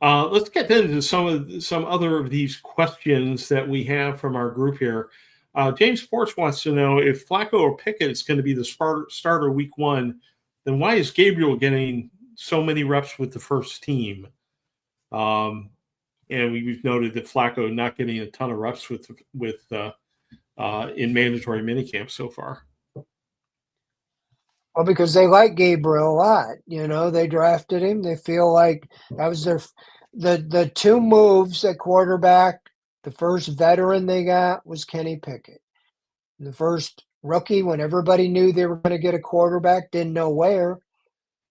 Let's get into some other of these questions that we have from our group here. James Porch wants to know if Flacco or Pickett is going to be the starter week one, then why is Gabriel getting so many reps with the first team? And we've noted that Flacco not getting a ton of reps in mandatory minicamp so far. Well, because they like Gabriel a lot. They drafted him. They feel like that was the two moves at quarterback. The first veteran they got was Kenny Pickett. The first rookie, when everybody knew they were going to get a quarterback, didn't know where,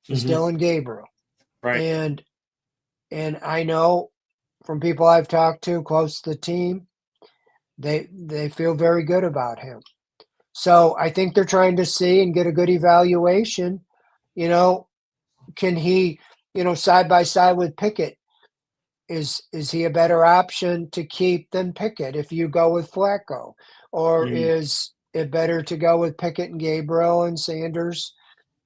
was Hmm. Dylan Gabriel. Right. And I know from people I've talked to close to the team, they feel very good about him. So I think they're trying to see and get a good evaluation. You know, can he, side by side with Pickett, is he a better option to keep than Pickett if you go with Flacco? Or Mhm. is it better to go with Pickett and Gabriel and Sanders,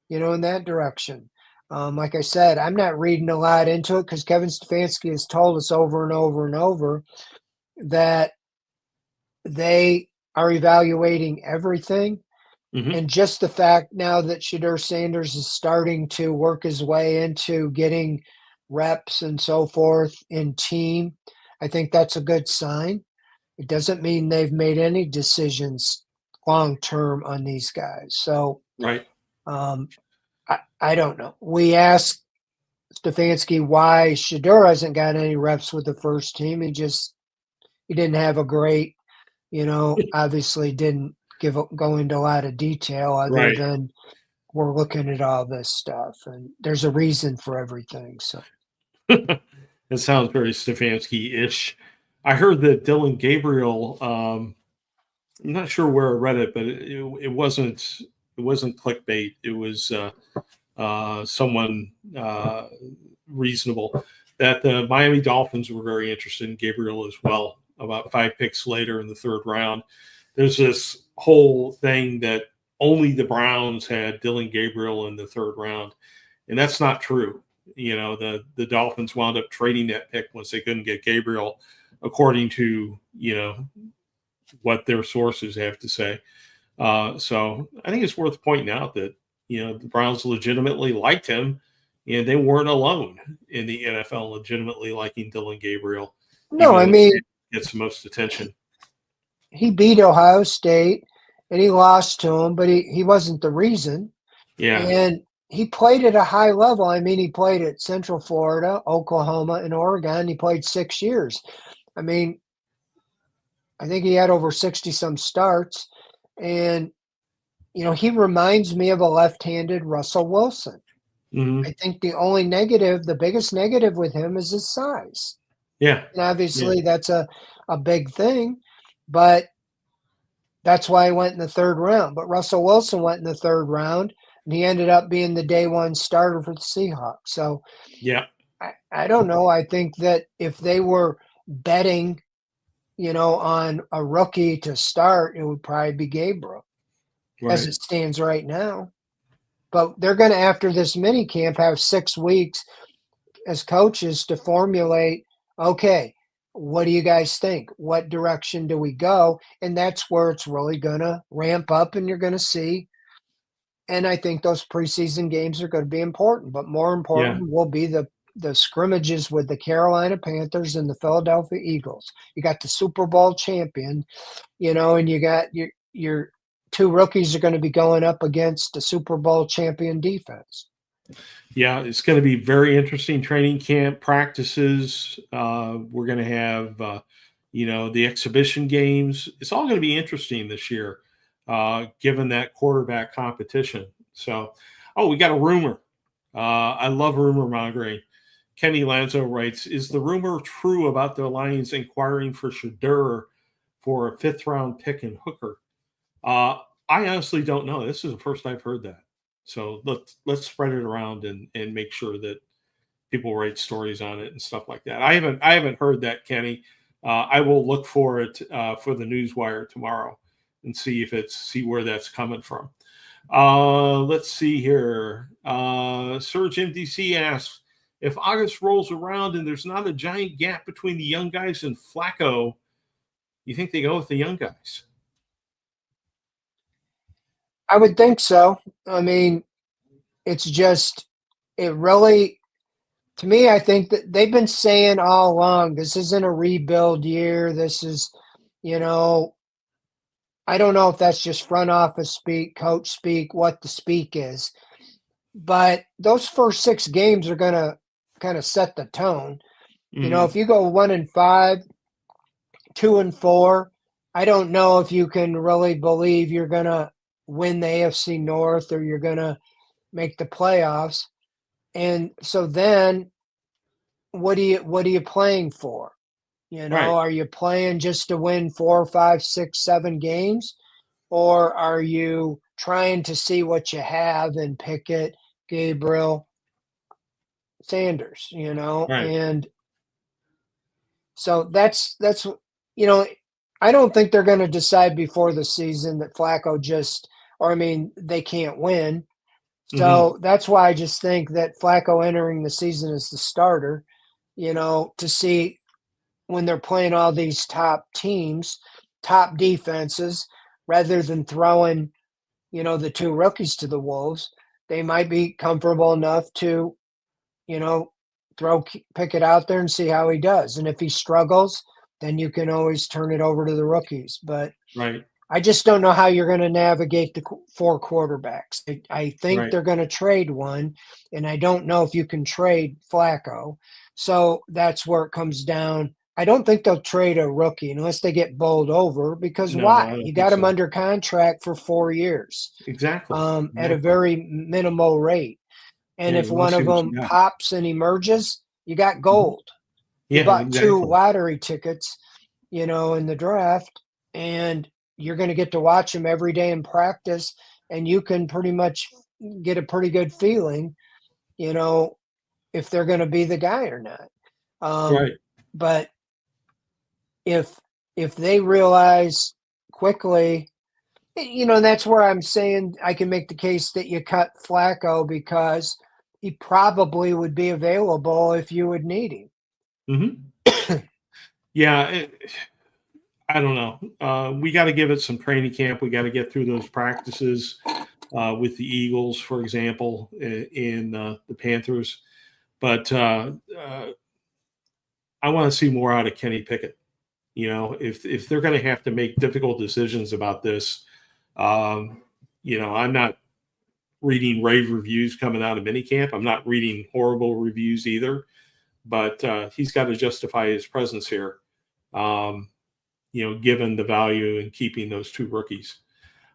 in that direction? Like I said, I'm not reading a lot into it because Kevin Stefanski has told us over and over and over that they are evaluating everything. Mhm. And just the fact now that Shadur Sanders is starting to work his way into getting reps and so forth in team, I think that's a good sign. It doesn't mean they've made any decisions long term on these guys. So Right. um, I don't know. We asked Stefanski why Shadur hasn't got any reps with the first team. He didn't have a great, obviously didn't go into a lot of detail other Right. than we're looking at all this stuff and there's a reason for everything. So It sounds very Stefanski-ish. I heard that Dylan Gabriel. I'm not sure where I read it, but it wasn't clickbait. It was someone reasonable that the Miami Dolphins were very interested in Gabriel as well. About 5 picks later in the third round, there's this whole thing that only the Browns had Dylan Gabriel in the third round, and that's not true. The Dolphins wound up trading that pick once they couldn't get Gabriel according to what their sources have to say. So I think it's worth pointing out that the Browns legitimately liked him, and they weren't alone in the NFL legitimately liking Dylan Gabriel, No, even I though mean, he gets the most attention. he beat Ohio State and he lost to him, but he wasn't the reason. Yeah. And he played at a high level. I mean, he played at Central Florida, Oklahoma, and Oregon. He played 6 years. I mean, I think he had over 60 some starts. And, he reminds me of a left-handed Russell Wilson. Hmm. I think the biggest negative with him is his size. Yeah. And Yeah. obviously that's a big thing, but that's why he went in the third round. But Russell Wilson went in the third round, and he ended up being the day one starter for the Seahawks. So Yeah. I don't know. I think that if they were betting, on a rookie to start, it would probably be Gabriel as Right. it stands right now. But they're going to, after this mini camp, have 6 weeks as coaches to formulate, okay, what do you guys think? What direction do we go? And that's where it's really going to ramp up and you're going to see. And I think those preseason games are going to be important, but more Yeah. important will be the scrimmages with the Carolina Panthers and the Philadelphia Eagles. You got the Super Bowl champion, and you got your two rookies are going to be going up against the Super Bowl champion defense. Yeah, it's going to be very interesting training camp practices. We're going to have, the exhibition games. It's all going to be interesting this year, given that quarterback competition. So, we got a rumor. I love rumor mongering. Kenny Lanzo writes, "Is the rumor true about the Lions inquiring for Shadur for a 5th-round pick and hooker?" I honestly don't know. This is the first I've heard that. So let's spread it around and make sure that people write stories on it and stuff like that. I haven't heard that, Kenny. I will look for it for the Newswire tomorrow and see where that's coming from. Let's see here. Surge MDC asks, if August rolls around and there's not a giant gap between the young guys and Flacco, you think they go with the young guys? I would think so. I mean, it's just, it really, to me, I think that they've been saying all along, this isn't a rebuild year. This is, you know, I don't know if that's just front office speak, coach speak, what the speak is, but those first 6 games are going to kind of set the tone. Mm-hmm. If you go 1-5, 2-4, I don't know if you can really believe you're going to win the AFC North or you're going to make the playoffs. And so then what are you playing for? Right. Are you playing just to win 4, 5, 6, 7 games? Or are you trying to see what you have in Pickett, Gabriel, Sanders, Right. And so I don't think they're going to decide before the season that Flacco they can't win. Mm-hmm. So that's why I just think that Flacco entering the season as the starter, to see when they're playing all these top teams, top defenses, rather than throwing, the 2 rookies to the Wolves, they might be comfortable enough to, you know, pick it out there and see how he does. And if he struggles, then you can always turn it over to the rookies. But Right. I just don't know how you're going to navigate the 4 quarterbacks. I think Right. they're going to trade one, and I don't know if you can trade Flacco. So that's where it comes down. I don't think they'll trade a rookie unless they get bowled over, because No, I why? You don't think got him so. under contract for 4 years Exactly. at a Exactly. very minimal rate. And Yeah, if you want one to see of what you them got. pops and emerges, you got Mhm. gold. You Yeah, bought 2 exactly. lottery tickets, in the draft, and you're going to get to watch them every day in practice, and you can pretty much get a pretty good feeling, you know, if they're going to be the guy or not. Right. But if they realize quickly, that's where I'm saying I can make the case that you cut Flacco because he probably would be available if you would need him. Hmm. Yeah, I don't know. We got to give it some training camp. We got to get through those practices with the Eagles, for example, in the Panthers. But I want to see more out of Kenny Pickett. If they're going to have to make difficult decisions about this, um, I'm not reading rave reviews coming out of minicamp. I'm not reading horrible reviews either. But he's got to justify his presence here. Given the value in keeping those two rookies.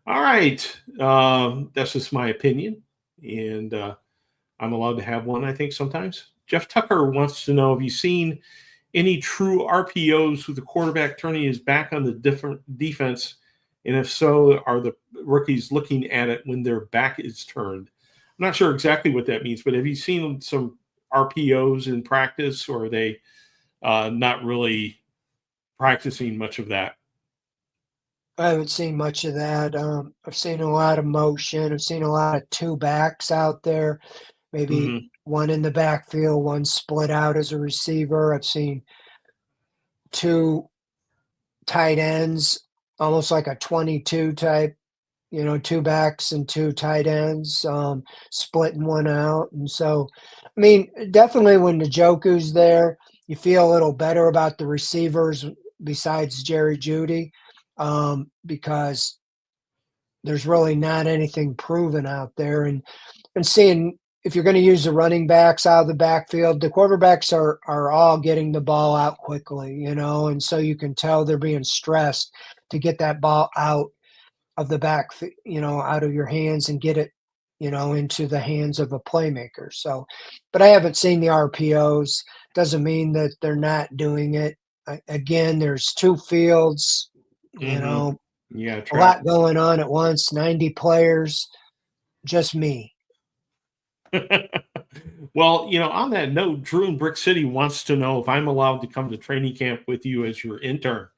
All right. That's just my opinion. And I'm allowed to have one, I think, sometimes. Jeff Tucker wants to know, have you seen any true RPOs with the quarterback turning his back on the different defense? And if so, are the rookies looking at it when their back is turned? I'm not sure exactly what that means, but have you seen some RPOs in practice, or are they not really practicing much of that? I haven't seen much of that. I've seen a lot of motion. I've seen a lot of two backs out there, maybe Mm-hmm. one in the backfield, one split out as a receiver. I've seen two tight ends, almost like a 22 type, two backs and two tight ends, splitting one out. And so, I mean, definitely when Njoku's there, you feel a little better about the receivers besides Jerry Jeudy, because there's really not anything proven out there. And seeing if you're going to use the running backs out of the backfield, the quarterbacks are all getting the ball out quickly, and so you can tell they're being stressed to get that ball out of the back, out of your hands and get it, into the hands of a playmaker. So, but I haven't seen the RPOs. Doesn't mean that they're not doing it. Again, there's two fields, Mm-hmm. Yeah, a lot going on at once, 90 players, just me. Well, on that note, Drew in Brick City wants to know if I'm allowed to come to training camp with you as your intern.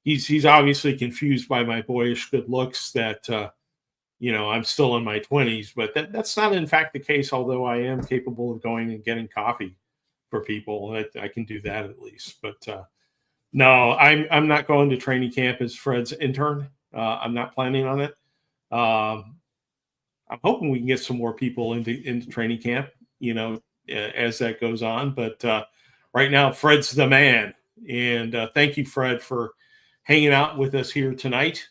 He's obviously confused by my boyish good looks that I'm still in my 20s, but that's not in fact the case. Although I am capable of going and getting coffee for people, I can do that at least. But no, I'm not going to training camp as Fred's intern. I'm not planning on it. I'm hoping we can get some more people into training camp, as that goes on. But right now, Fred's the man. And thank you, Fred, for hanging out with us here tonight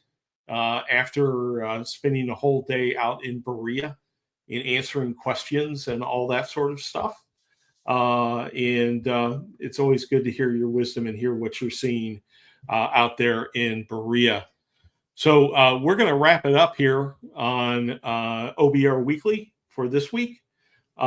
after spending a whole day out in Berea and answering questions and all that sort of stuff. And it's always good to hear your wisdom and hear what you're seeing out there in Berea. So we're going to wrap it up here on OBR Weekly for this week. We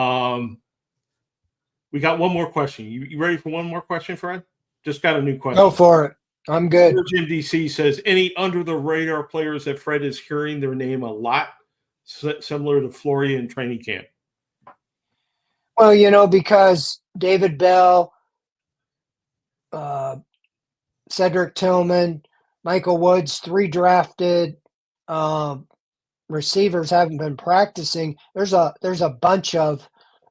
got one more question. You ready for one more question, Fred? Just got a new question. Go for it. I'm good. Jim DC says, any under-the-radar players that Fred is hearing their name a lot, similar to Floria in training camp? Well, because David Bell, Cedric Tillman, Michael Woods, 3 drafted receivers haven't been practicing. There's a bunch of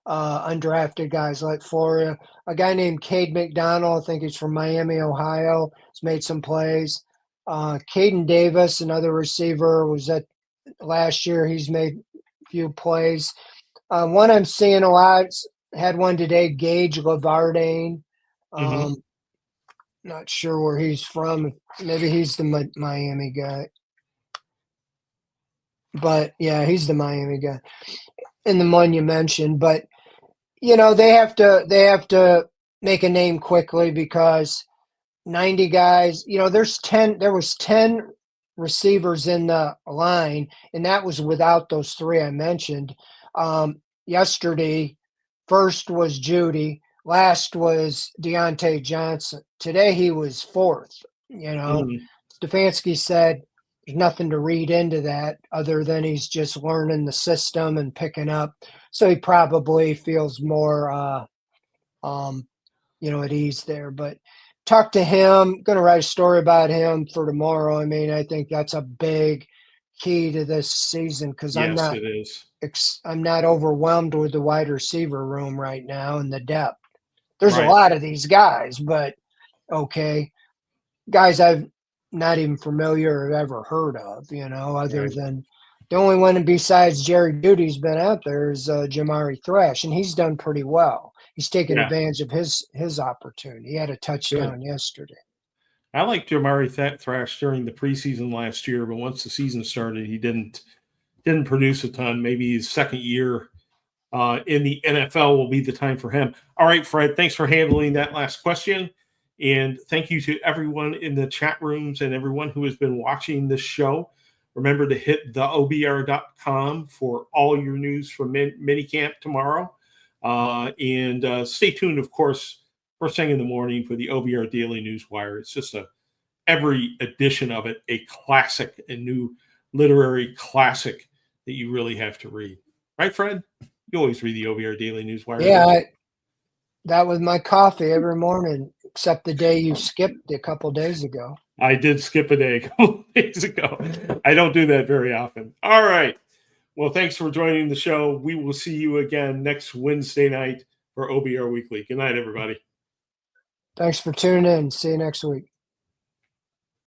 undrafted guys like Floria. A guy named Cade McDonald, I think he's from Miami, Ohio, has made some plays. Caden Davis, another receiver, was at last year. He's made a few plays. One I'm seeing a lot, had one today, Gage Lavardane. Not sure where he's from. Maybe he's the Miami guy. But, yeah, he's the Miami guy. And the one you mentioned. But, they have to make a name quickly because 90 guys, there was 10 receivers in the line, and that was without those 3 I mentioned. Yesterday, first was Jeudy, last was Deontay Johnson. Today he was 4th. Stefanski said there's nothing to read into that other than he's just learning the system and picking up. So he probably feels more, at ease there. But talk to him. Going to write a story about him for tomorrow. I mean, I think that's a big key to this season because yes, it is. I'm not overwhelmed with the wide receiver room right now and the depth. There's Right. a lot of these guys, but okay. Guys I've not even familiar or ever heard of, other Right. than the only one besides Jerry Duty's been out there is Jamari Thrash, and he's done pretty well. He's taken Yeah. advantage of his opportunity. He had a Good. touchdown yesterday. I liked Jamari Thrash during the preseason last year, but once the season started, he didn't produce a ton. Maybe his second year in the NFL will be the time for him. All right, Fred, thanks for handling that last question. And thank you to everyone in the chat rooms and everyone who has been watching this show. Remember to hit theobr.com for all your news from minicamp tomorrow. And stay tuned, of course, first thing in the morning for the OBR Daily News Wire. It's just every edition of it, a classic, a new literary classic that you really have to read. Right, Fred? You always read the OBR Daily News Wire. Yeah, that was my coffee every morning, except the day you skipped a couple days ago. I did skip a day a couple of days ago. I don't do that very often. All right. Well, thanks for joining the show. We will see you again next Wednesday night for OBR Weekly. Good night, everybody. Thanks for tuning in. See you next week.